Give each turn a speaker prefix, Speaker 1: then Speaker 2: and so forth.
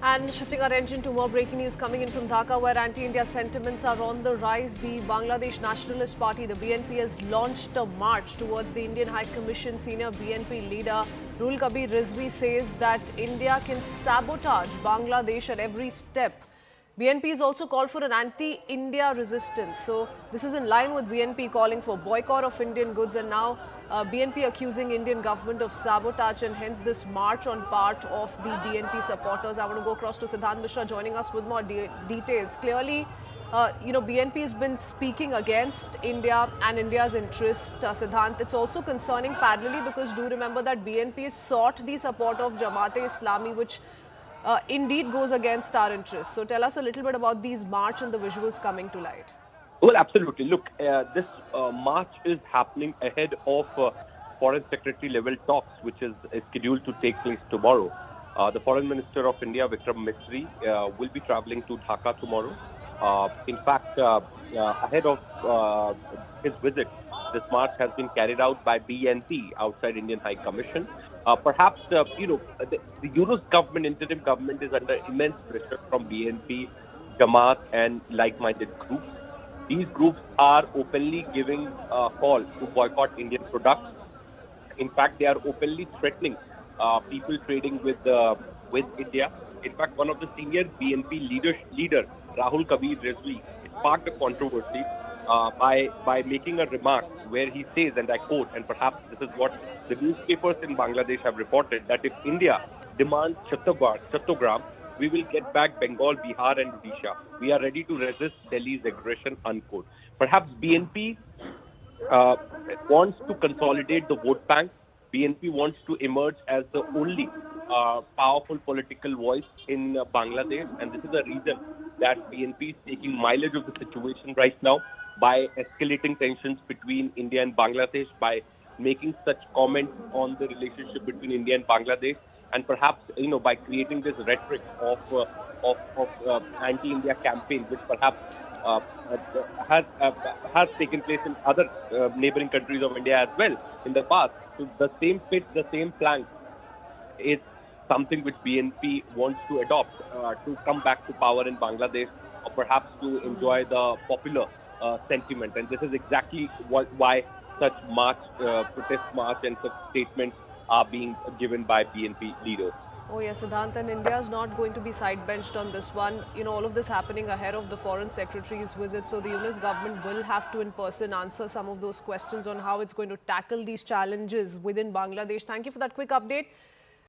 Speaker 1: And shifting our attention to more breaking news coming in from Dhaka, where anti-India sentiments are on the rise. The Bangladesh Nationalist Party, the BNP, has launched a march towards the Indian High Commission. Senior BNP leader Rahul Kabir Rizvi says that India can sabotage Bangladesh at every step. BNP has also called for an anti-India resistance. So this is in line with BNP calling for boycott of Indian goods, and now BNP accusing Indian government of sabotage, and hence this march on part of the BNP supporters. I want to go across to Siddhant Mishra joining us with more details. Clearly, BNP has been speaking against India and India's interest, Siddhant. It's also concerning parallelly because do remember that BNP sought the support of Jamaat-e-Islami, which indeed goes against our interests. So tell us a little bit about these march and the visuals coming to light.
Speaker 2: Well, absolutely. Look, this march is happening ahead of Foreign Secretary level talks, which is scheduled to take place tomorrow. The Foreign Minister of India, Vikram Misri, will be traveling to Dhaka tomorrow. In fact, ahead of his visit, this march has been carried out by BNP outside Indian High Commission. Perhaps, the Yunus government, interim government, is under immense pressure from BNP, Jamaat, and like-minded groups. These groups are openly giving a call to boycott Indian products. In fact, they are openly threatening people trading with India. In fact, one of the senior BNP leader Rahul Kabir Rizvi, sparked a controversy by making a remark where he says, and I quote, and perhaps this is what the newspapers in Bangladesh have reported, that if India demands Chattogram, we will get back Bengal, Bihar, and Odisha. We are ready to resist Delhi's aggression, unquote. Perhaps BNP wants to consolidate the vote bank. BNP wants to emerge as the only powerful political voice in Bangladesh, and this is the reason that BNP is taking mileage of the situation right now by escalating tensions between India and Bangladesh, by making such comments on the relationship between India and Bangladesh, and perhaps by creating this rhetoric of anti-India campaign, which perhaps has taken place in other neighboring countries of India as well in the past. So the same pitch, the same plank is something which BNP wants to adopt to come back to power in Bangladesh, or perhaps to enjoy the popular sentiment. And this is exactly why such protest march and such statements are being given by BNP leaders.
Speaker 1: Oh yes, Siddhant, and India is not going to be side-benched on this one. All of this happening ahead of the Foreign Secretary's visit. So the Yunus government will have to in person answer some of those questions on how it's going to tackle these challenges within Bangladesh. Thank you for that quick update.